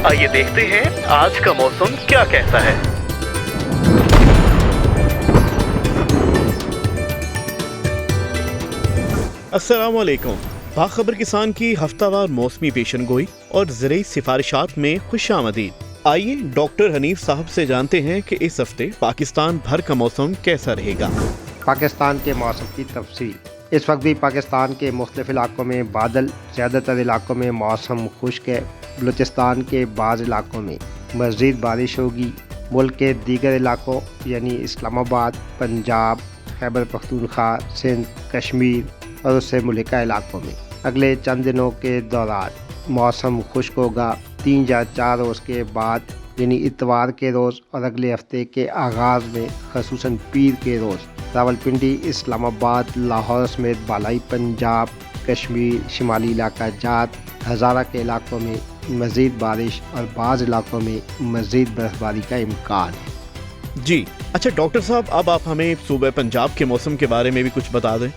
आइए देखते हैं आज का मौसम क्या कहता है। अस्सलामुअलैकुम। बाखबर किसान की हफ्तावार मौसमी पेशन गोई और ज़रूरी सिफारिशात में खुशामदीद। आइए डॉक्टर हनीफ साहब से जानते हैं कि इस हफ्ते पाकिस्तान भर का मौसम कैसा रहेगा। पाकिस्तान के मौसम की तफसील। इस वक्त भी पाकिस्तान के मुख्तलिफ इलाकों में बादल, ज़्यादातर इलाकों में मौसम खुश्क है। बलूचिस्तान के बाज़ इलाकों में मज़ीद बारिश होगी। मुल्क के दीगर इलाकों यानी इस्लामाबाद, पंजाब, खैबर पख्तूनख्वा, सिंध, कश्मीर और उससे मुल्का इलाकों में अगले चंद दिनों के दौरान मौसम खुश्क होगा। 3 या 4 रोज़ के बाद यानी इतवार के रोज़ और अगले हफ्ते के आगाज़ में ख़ुसूसन पीर के रोज़ रावलपिंडी, इस्लामाबाद, लाहौर समेत बालाई पंजाब, कश्मीर, शिमाली इलाका जात, हज़ारा के इलाकों में मज़ीद बारिश और बाज़ इलाकों में मज़ीद बर्फ़बारी का इम्कान है। जी अच्छा डॉक्टर साहब, अब आप हमें सूबे पंजाब के मौसम के बारे में भी कुछ बता दें।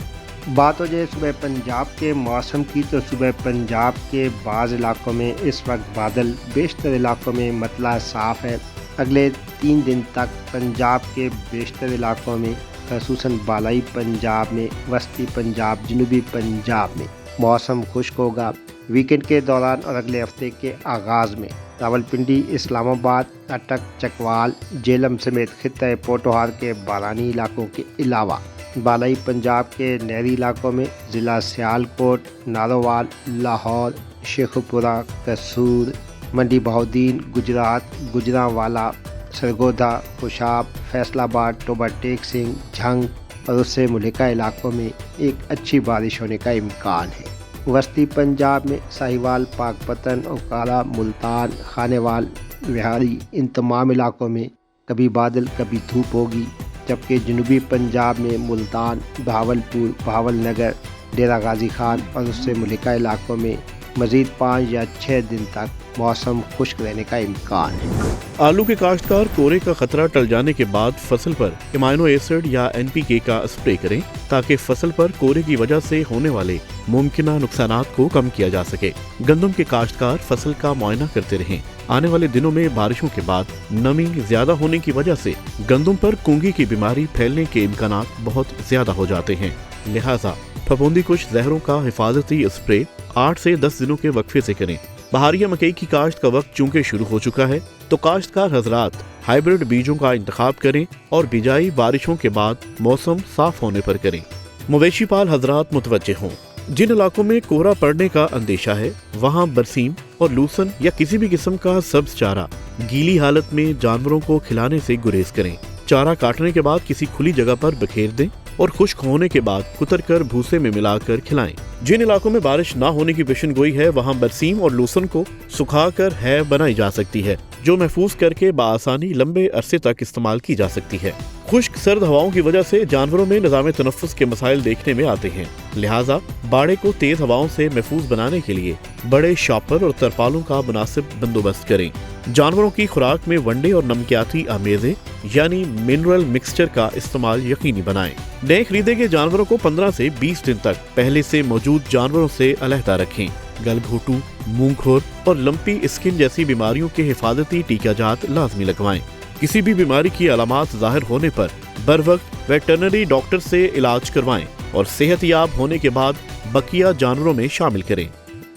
बात हो जाए सूबे पंजाब के मौसम की तो सूबे पंजाब के बाज़ इलाकों में इस वक्त बादल, बेशतर इलाकों में मतला साफ़ है। अगले 3 दिन तक पंजाब के बेशतर इलाकों में ख़ुसूसन बालाई पंजाब में, वस्ती पंजाब, जनूबी पंजाब में मौसम खुश्क होगा। वीकेंड के दौरान और अगले हफ्ते के आगाज़ में रावलपिंडी, इस्लामाबाद, अटक, चकवाल, जेलम समेत खित्ता पोटोहार के बारानी इलाकों के अलावा बालाई पंजाब के नहरी इलाकों में ज़िला सियालकोट, नारोवाल, लाहौर, शेखुपुरा, कसूर, मंडी बहाउद्दीन, गुजरात, गुजरांवाला, सरगोधा, खुशाब, फैसलाबाद, टोबा टेक सिंह, झंग और उससे मुल्का इलाकों में एक अच्छी बारिश होने का इम्कान है। वस्ती पंजाब में साहिवाल, पाकपतन, ओकारा, मुल्तान, खानेवाल, विहारी, इन तमाम इलाकों में कभी बादल कभी धूप होगी। जबकि जनूबी पंजाब में मुल्तान, बहावलपुर, बहावलनगर, डेरा गाजी खान और उससे मुल्का इलाकों में मज़ीद 5 या 6 दिन तक मौसम खुश्क रहने का इम्कान है। आलू के काश्तकार कोहरे का खतरा टल जाने के बाद फसल पर एमाइनो एसिड या NPK का स्प्रे करें ताकि फसल पर कोहरे की वजह से होने वाले मुमकिन नुकसानात को कम किया जा सके। गंदम के काश्तकार फसल का मुआयना करते रहें। आने वाले दिनों में बारिशों के बाद नमी ज्यादा होने की वजह से गंदम पर कुंगी की बीमारी फैलने के इम्कानात बहुत ज्यादा हो जाते हैं। लिहाजा फफूंदी कुछ जहरों का हिफाजती स्प्रे 8 से 10 दिनों के वक्फे से करें। बहारिया मकई की काश्त का वक्त चूंकि शुरू हो चुका है तो काश्तकार हजरात हाइब्रिड बीजों का इंतखाब करें और बिजाई बारिशों के बाद मौसम साफ होने पर करें। मवेशी पाल हजरात मुतवज्जे हों। जिन इलाकों में कोहरा पड़ने का अंदेशा है वहां बरसीम और लूसन या किसी भी किस्म का सब्ज चारा गीली हालत में जानवरों को खिलाने से गुरेज करें। चारा काटने के बाद किसी खुली जगह पर बिखेर दें और खुश्क होने के बाद कुतर कर भूसे में मिलाकर खिलाएं। जिन इलाकों में बारिश ना होने की पेशन गोई है वहां बरसीम और लूसन को सुखाकर है बनाई जा सकती है जो महफूज करके बआसानी लंबे अरसे तक इस्तेमाल की जा सकती है। खुश्क सर्द हवाओं की वजह से जानवरों में निज़ाम तनफ्फुस के मसाइल देखने में आते हैं। लिहाजा बाड़े को तेज हवाओं से महफूज बनाने के लिए बड़े शॉपर और तरपालों का मुनासिब बंदोबस्त करें। जानवरों की खुराक में वनडे और नमकियाती आमेज़ें यानी मिनरल मिक्सचर का इस्तेमाल यकीनी बनाएं। नए खरीदे गए जानवरों को 15 से 20 दिन तक पहले से मौजूद जानवरों से अलहदा रखें। गलघोटू, मुंहखोर और लंपी स्किन जैसी बीमारियों के हिफाजती टीकाजात लाजमी लगवाएं। किसी भी बीमारी की अलामात जाहिर होने पर बर वक्त वेटरनरी डॉक्टर से इलाज करवाएं और सेहतयाब होने के बाद बकिया जानवरों में शामिल करें।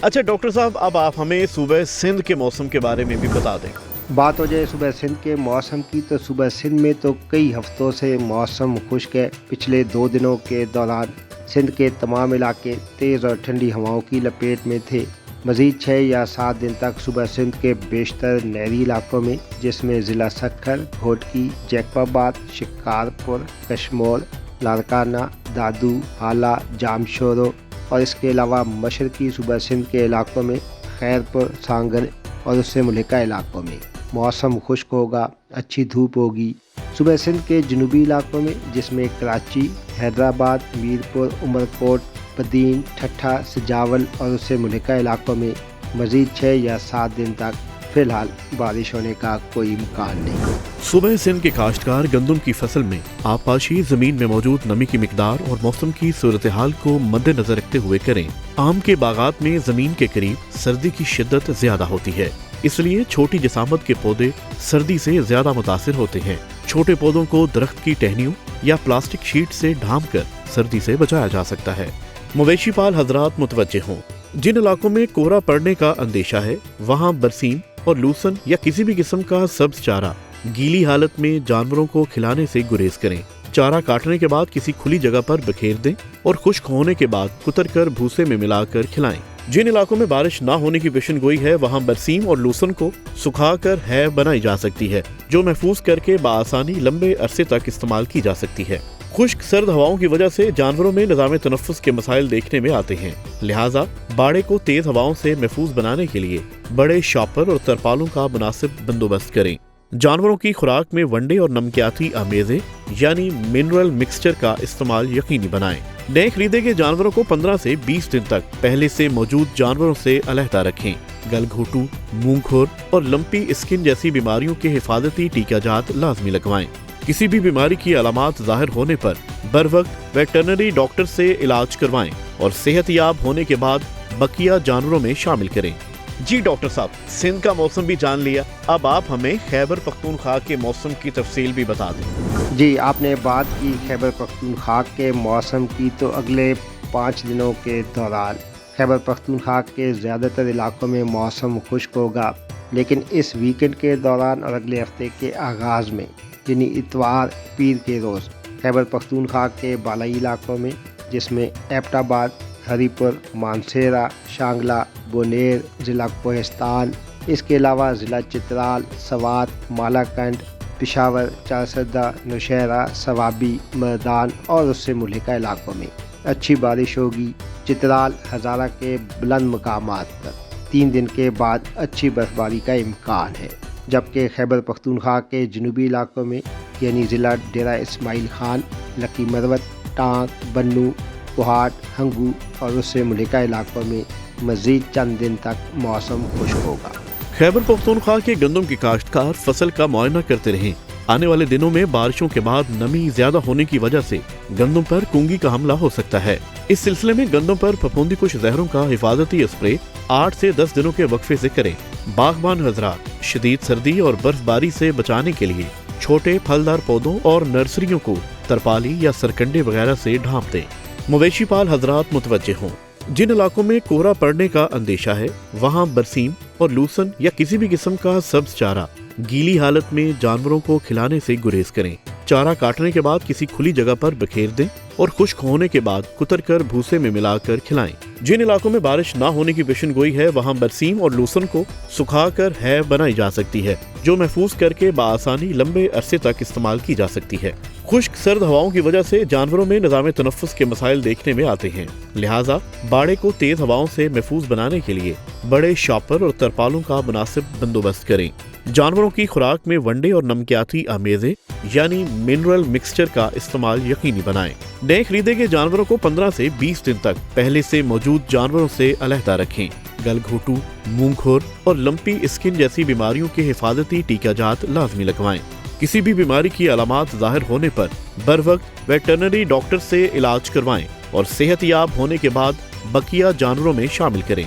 अच्छा डॉक्टर साहब, अब आप हमें सूबे सिंध के मौसम के बारे में भी बता दें। बात हो जाए सूबे सिंध के मौसम की तो सूबे सिंध में तो कई हफ्तों से मौसम खुश्क है। पिछले 2 दिनों के दौरान सिंध के तमाम इलाके तेज़ और ठंडी हवाओं की लपेट में थे। मज़ीद 6 या 7 दिन तक सूबा सिंध के बेशतर नहरी इलाकों में जिसमें ज़िला सक्खर, घोटकी, जैकबाबाद, शिकारपुर, कशमोर, लारकाना, दादू, हाला, जामशोरो और इसके अलावा मशरकी सूबा सिंध के इलाकों में खैरपुर, सांगर और उससे मुल्का इलाकों में मौसम खुश्क होगा। अच्छी धूप होगी। सूबा सिंध के जनूबी इलाकों में जिसमें कराची, हैदराबाद, मीरपुर, उमरकोट, पदीन, ठट्ठा, सजावल और उससे मुल्का इलाकों में मज़ीद 6 या 7 दिन तक फिलहाल बारिश होने का कोई इम्कान नहीं। सूबे सिंध के काश्तकार गंदम की फसल में आबपाशी, जमीन में मौजूद नमी की मिकदार और मौसम की सूरत हाल को मद्देनजर रखते हुए करें। आम के बागात में जमीन के करीब सर्दी की शिद्दत ज्यादा होती है। इसलिए छोटी जिसामत के पौधे सर्दी से ज्यादा मुतासिर होते हैं। छोटे पौधों को दरख्त की टहनियों या प्लास्टिक शीट से ढांप कर सर्दी से बचाया जा सकता है। मवेशी पाल हजरात मुतवज्जे हों, जिन इलाकों में कोहरा पड़ने का अंदेशा है वहाँ बरसीम और लूसन या किसी भी किस्म का सब्ज चारा गीली हालत में जानवरों को खिलाने से गुरेज करें। चारा काटने के बाद किसी खुली जगह पर बिखेर दें और खुश्क होने के बाद कुतर कर भूसे में मिलाकर खिलाएं। जिन इलाकों में बारिश ना होने की पेशनगोई है वहाँ बरसीम और लूसन को सुखाकर है बनाई जा सकती है, जो महफूज करके बआसानी लंबे अरसे तक इस्तेमाल की जा सकती है। खुश्क सर्द हवाओं की वजह से जानवरों में निज़ाम तनफ्फुस के मसाइल देखने में आते हैं, लिहाजा बाड़े को तेज हवाओं से महफूज बनाने के लिए बड़े शॉपर और तरपालों का मुनासिब बंदोबस्त करें। जानवरों की खुराक में वनडे और नमकियाती आमेज़े यानी मिनरल मिक्सचर का इस्तेमाल यकीनी बनाएं। नए खरीदे गए जानवरों को 15 से 20 दिन तक पहले से मौजूद जानवरों से अलहदा रखें। गलघोटू, मुंहखोर और लंपी स्किन जैसी बीमारियों के हिफाजती टीकाजात लाजमी लगवाएं। किसी भी बीमारी की अलामात जाहिर होने पर बर वक्त वेटरनरी डॉक्टर से इलाज करवाएं और सेहतयाब होने के बाद बकिया जानवरों में शामिल करें। जी डॉक्टर साहब, सिंध का मौसम भी जान लिया, अब आप हमें खैबर पख्तूनख्वा के मौसम की तफसील भी बता दें। जी, आपने बात की खैबर पख्तूनख्वा के मौसम की, तो अगले 5 दिनों के दौरान खैबर पख्तूनख्वा के ज़्यादातर इलाकों में मौसम खुश्क होगा, लेकिन इस वीकेंड के दौरान और अगले हफ्ते के आगाज़ में यानी इतवार पीर के रोज़ खैबर पख्तूनख्वा के बालाई इलाकों में, जिसमें एबटाबाद, हरीपुर, मानसेरा, शांगला, बोनेर, ज़िला कोहिस्तान, इसके अलावा ज़िला चित्राल, सवात, मालाकंड, पिशावर, चारसदा, नौशहरा, सवाबी, मर्दान और उससे मुल्हिका इलाकों में अच्छी बारिश होगी। चित्राल, हज़ारा के बुलंद मकामात पर 3 दिन के बाद अच्छी बर्फबारी का इम्कान है, जबकि खैबर पख्तूनख्वा के जनूबी इलाकों में यानी ज़िला डेरा इस्माइल खान, लकी मरवत, टांग, बन्नू, कोहाट, हंगू और उससे मुल्हिका इलाकों में मज़ीद चंद दिन तक मौसम खुश्क होगा। खैबर पख्तूनख्वा के गंदम के काश्तकार फसल का मुआयना करते रहें। आने वाले दिनों में बारिशों के बाद नमी ज्यादा होने की वजह से गंदम पर कुंगी का हमला हो सकता है। इस सिलसिले में गंदम पर फफूंदी कुछ जहरों का हिफाजती स्प्रे 8 से 10 दिनों के वक्फे से करें। बागबान हजरात शदीद सर्दी और बर्फबारी से बचाने के लिए छोटे फलदार पौधों और नर्सरियों को तरपाली या सरकंडे वगैरह से ढांप दें। मवेशी पाल हजरात मुतवज्जे हों, जिन इलाकों में कोहरा पड़ने का अंदेशा है वहाँ बरसीम और लूसन या किसी भी किस्म का सब्ज चारा गीली हालत में जानवरों को खिलाने से गुरेज करें। चारा काटने के बाद किसी खुली जगह पर बिखेर दें और खुश्क होने के बाद कुतर कर भूसे में मिलाकर खिलाएं। जिन इलाकों में बारिश ना होने की पेशनगोई है वहाँ बरसीम और लूसन को सुखाकर है बनाई जा सकती है, जो महफूज करके बआसानी लंबे अरसे तक इस्तेमाल की जा सकती है। खुश्क सर्द हवाओं की वजह से जानवरों में निज़ाम तनफ्फुस के मसाइल देखने में आते हैं, लिहाजा बाड़े को तेज हवाओं से महफूज बनाने के लिए बड़े शॉपर और तरपालों का मुनासिब बंदोबस्त करें। जानवरों की खुराक में वनडे और नमकियाती आमेज़े यानी मिनरल मिक्सचर का इस्तेमाल यकीनी बनाएं। नए खरीदे गए जानवरों को 15 से 20 दिन तक पहले से मौजूद जानवरों से अलहदा रखें। गलघोटू, मुंहखोर और लंपी स्किन जैसी बीमारियों के हिफाजती टीकाजात लाजमी लगवाएं। किसी भी बीमारी की अलामात जाहिर होने पर बर वक्त वेटरनरी डॉक्टर से इलाज करवाएं और सेहतयाब होने के बाद बकिया जानवरों में शामिल करें।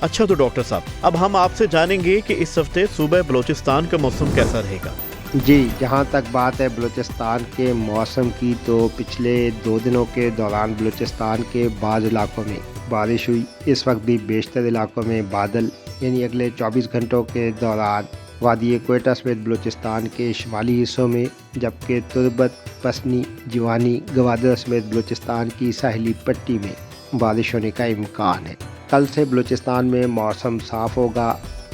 अच्छा तो डॉक्टर साहब, अब हम आपसे जानेंगे कि इस हफ्ते सूबे बलोचिस्तान का मौसम कैसा रहेगा। जी, जहाँ तक बात है बलूचिस्तान के मौसम की, तो पिछले 2 दिनों के दौरान बलूचिस्तान के बाज़ इलाकों में बारिश हुई। इस वक्त भी बेशतर इलाकों में बादल, यानी अगले 24 घंटों के दौरान वादी कोयटा समेत बलूचिस्तान के शुमाली हिस्सों में, जबकि तुर्बत, पसनी, जिवानी, गवादर समेत बलूचिस्तान की साहिली पट्टी में बारिश होने का इम्कान है। कल से बलूचिस्तान में मौसम साफ़ होगा।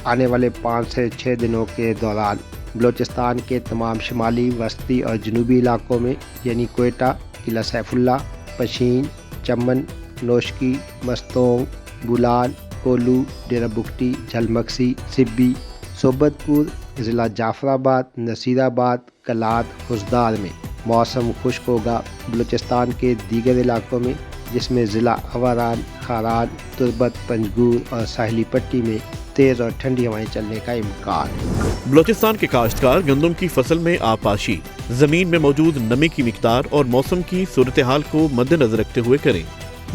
आने वाले 5 से 6 दिनों के दौरान बलूचिस्तान के तमाम शुमाली, वस्ती और जनूबी इलाकों में यानी कोयटा, किला सैफुल्ला, पशीन, चमन, नोशकी, मस्तोंग, बुलान, कोलू, डेरा बुगटी, झलमक्सी, सिब्बी, सोबतपुर, ज़िला जाफराबाद, नसीराबाद, कलात, खुशदार में मौसम खुश्क होगा। बलूचिस्तान के दीगर इलाकों में, जिसमें ज़िला अवारान, खारान, तुर्बत, पंजगूर और साहिली पट्टी में तेज़ और ठंडी हवाएं चलने का इम्कान है। बलूचिस्तान के काश्तकार गंदम की फसल में आपाशी, जमीन में मौजूद नमी की मिकदार और मौसम की सूरत हाल को मद्देनजर रखते हुए करें।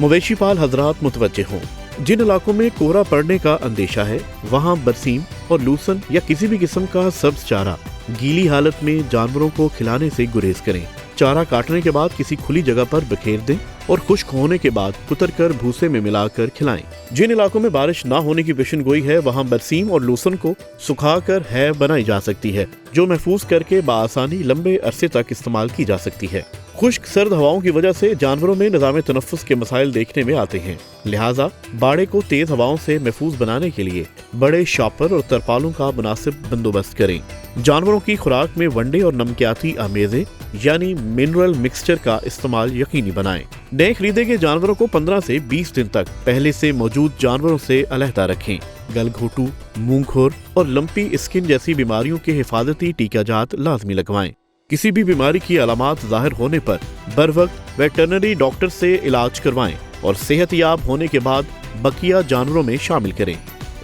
मवेशी पाल हजरात मुतवज्जे हों, जिन इलाकों में कोहरा पड़ने का अंदेशा है वहाँ बरसीम और लूसन या किसी भी किस्म का सब्ज चारा गीली हालत में जानवरों को खिलाने से गुरेज करें। चारा काटने के बाद किसी खुली जगह पर बिखेर दें और खुश्क होने के बाद कुतरकर भूसे में मिलाकर खिलाएं। जिन इलाकों में बारिश ना होने की पेशेनगोई है वहां बरसीम और लूसन को सुखाकर है बनाई जा सकती है, जो महफूज करके बआसानी लंबे अरसे तक इस्तेमाल की जा सकती है। खुश्क सर्द हवाओं की वजह से जानवरों में निज़ाम तनफ्फुस के मसाइल देखने में आते हैं, लिहाजा बाड़े को तेज हवाओं से महफूज बनाने के लिए बड़े शॉपर और तरपालों का मुनासिब बंदोबस्त करें। जानवरों की खुराक में वनडे और नमकियाती आमेज़े यानी मिनरल मिक्सचर का इस्तेमाल यकीनी बनाएं। नए खरीदे गए जानवरों को 15 से 20 दिन तक पहले से मौजूद जानवरों से अलहदा रखें। गलघोटू, मुंहखोर और लंपी स्किन जैसी बीमारियों के हिफाजती टीकाजात लाजमी लगवाएं। किसी भी बीमारी की अलामात जाहिर होने पर बर वक्त वेटरनरी डॉक्टर से इलाज करवाएं और सेहतयाब होने के बाद बकिया जानवरों में शामिल करें।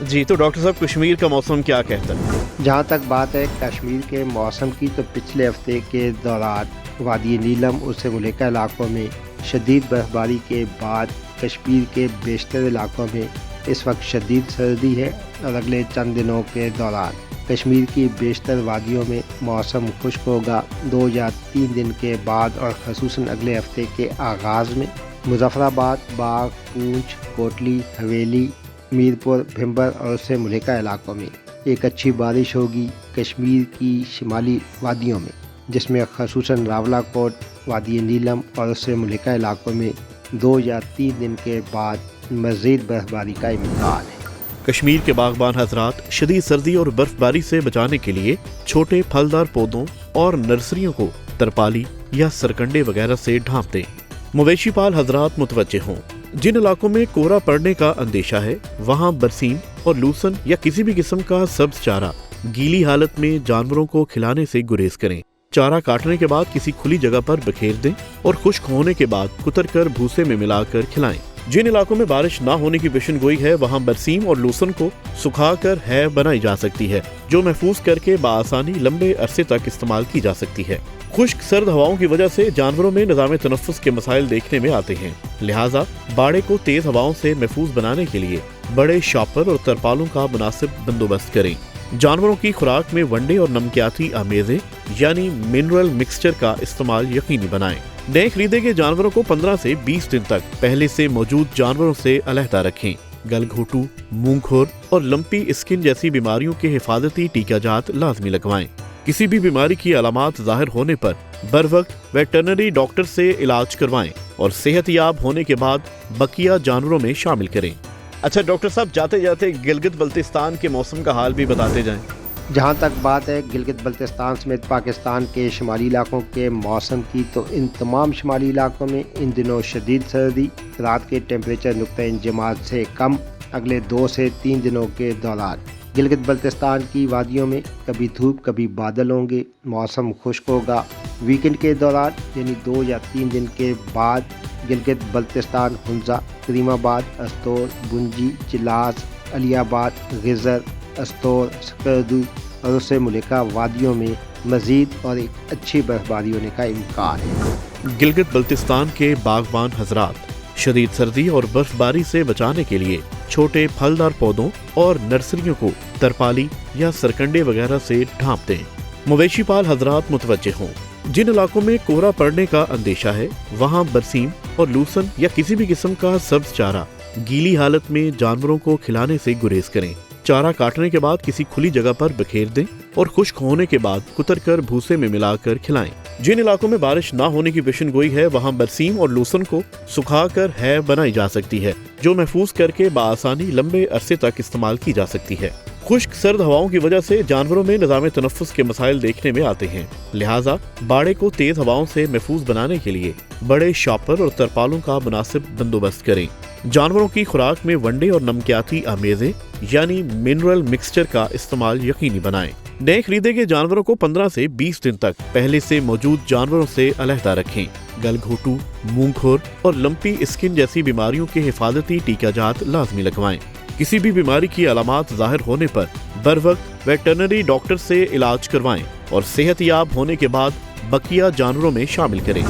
जी तो डॉक्टर साहब, कश्मीर का मौसम क्या कहता है? जहाँ तक बात है कश्मीर के मौसम की, तो पिछले हफ्ते के दौरान वादी नीलम उससे मुल्का इलाकों में शदीद बर्फबारी के बाद कश्मीर के बेशतर इलाकों में इस वक्त शदीद सर्दी है और अगले चंद दिनों के दौरान कश्मीर की बेशतर वादियों में मौसम खुश्क होगा। 2 या 3 दिन के बाद और ख़ुसूसन अगले हफ्ते के आगाज़ में मुजफ्फराबाद, बाग, पूंछ, कोटली, हवेली, मीरपुर, भिंबर और उससे मुल्का इलाकों में एक अच्छी बारिश होगी। कश्मीर की शिमाली वादियों में, जिसमें ख़ुसूसन रावलाकोट, वादी नीलम और उससे मुल्का इलाकों में 2 या 3 दिन के बाद मज़ीद बर्फबारी का इम्कान है। कश्मीर के बागबान हजरात शदीद सर्दी और बर्फबारी से बचाने के लिए छोटे फलदार पौधों और नर्सरियों को तरपाली या सरकंडे वगैरह से ढांप दें। मवेशी पाल हजरात मुतवज्जे हों, जिन इलाकों में कोहरा पड़ने का अंदेशा है वहां बरसीम और लूसन या किसी भी किस्म का सब्ज चारा गीली हालत में जानवरों को खिलाने से गुरेज करें। चारा काटने के बाद किसी खुली जगह पर बिखेर दें और खुश्क होने के बाद कुतरकर भूसे में मिलाकर खिलाएं। जिन इलाकों में बारिश ना होने की पेशेनगोई है वहां बरसीम और लूसन को सुखाकर है बनाई जा सकती है, जो महफूज करके बआसानी लंबे अरसे तक इस्तेमाल की जा सकती है। खुश्क सर्द हवाओं की वजह से जानवरों में निज़ाम तनफ्फुस के मसाइल देखने में आते हैं, लिहाजा बाड़े को तेज हवाओं से महफूज बनाने के लिए बड़े शॉपर और तरपालों का मुनासिब बंदोबस्त करें। जानवरों की खुराक में वनडे और नमकियाती आमेज़े यानी मिनरल मिक्सचर का इस्तेमाल यकीनी बनाएं। नए खरीदे गए जानवरों को 15 से 20 दिन तक पहले से मौजूद जानवरों से अलहदा रखें। गलघोटू, मुंहखोर और लंपी स्किन जैसी बीमारियों के हिफाजती टीकाजात लाजमी लगवाएं। किसी भी बीमारी की अलामात जाहिर होने पर बर वक्त वेटरनरी डॉक्टर से इलाज करवाएं और सेहतयाब होने के बाद बकिया जानवरों में शामिल करें। अच्छा डॉक्टर साहब, जाते जाते गिलगित बल्तिस्तान के मौसम का हाल भी बताते जाएं। जहाँ तक बात है गिलगित बल्तिस्तान समेत पाकिस्तान के शुमाली इलाकों के मौसम की, तो इन तमाम शुमाली इलाकों में इन दिनों शदीद सर्दी, रात के टेम्परेचर नुक्ता इंजमात से कम। अगले 2 से 3 दिनों के दौरान गिलगित बल्तिस्तान की वादियों में कभी धूप कभी बादल होंगे, मौसम खुश्क होगा। वीकेंड के दौरान यानी 2 या 3 दिन के बाद गिलगित बल्तिस्तान, हुंजा, करीमाबाद, अस्तोर, बुंजी, चिलास, अलियाबाद, गिजर, अस्तोर, सकरदू और उससे मुल्का वादियों में मजीद और एक अच्छी बर्फबारी होने का इम्कान है। गिलगित बल्तिस्तान के बागबान हजरात शदीद सर्दी और बर्फबारी से बचाने के लिए छोटे फलदार पौधों और नर्सरियों को तरपाली या सरकंडे वगैरह से ढांप दें। मवेशी पाल हजरात मुतवज्जे हों, जिन इलाकों में कोहरा पड़ने का अंदेशा है वहां बरसीम और लूसन या किसी भी किस्म का सब्ज चारा गीली हालत में जानवरों को खिलाने से गुरेज करें। चारा काटने के बाद किसी खुली जगह पर बिखेर दें और खुश्क होने के बाद कुतरकर भूसे में मिलाकर खिलाएं। जिन इलाकों में बारिश ना होने की पेशेनगोई है वहां बरसीम और लूसन को सुखाकर है बनाई जा सकती है, जो महफूज करके बआसानी लंबे अरसे तक इस्तेमाल की जा सकती है। खुश्क सर्द हवाओं की वजह से जानवरों में निज़ाम तनफ्फुस के मसाइल देखने में आते हैं, लिहाजा बाड़े को तेज हवाओं से महफूज बनाने के लिए बड़े शॉपर और तरपालों का मुनासिब बंदोबस्त करें। जानवरों की खुराक में वनडे और नमकियाती आमेज़े यानी मिनरल मिक्सचर का इस्तेमाल यकीनी बनाएं। नए खरीदे गए जानवरों को 15 से 20 दिन तक पहले से मौजूद जानवरों से अलहदा रखें। गलघोटू, मुंहखोर और लंपी स्किन जैसी बीमारियों के हिफाजती टीकाजात लाजमी लगवाएं। किसी भी बीमारी की अलामात जाहिर होने पर बर वक्त वेटरनरी डॉक्टर से इलाज करवाएं और सेहतयाब होने के बाद बकिया जानवरों में शामिल करें।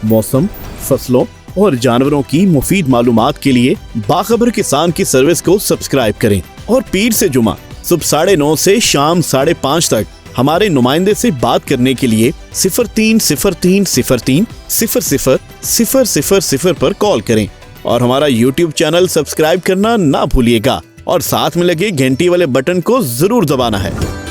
मौसम, फसलों और जानवरों की मुफीद मालूमात के लिए बाखबर किसान की सर्विस को सब्सक्राइब करें और पीर से जुमा सुबह 9:30 से शाम 5:30 तक हमारे नुमाइंदे से बात करने के लिए 0303030000 पर कॉल करें और हमारा YouTube चैनल सब्सक्राइब करना ना भूलिएगा और साथ में लगे घंटी वाले बटन को जरूर दबाना है।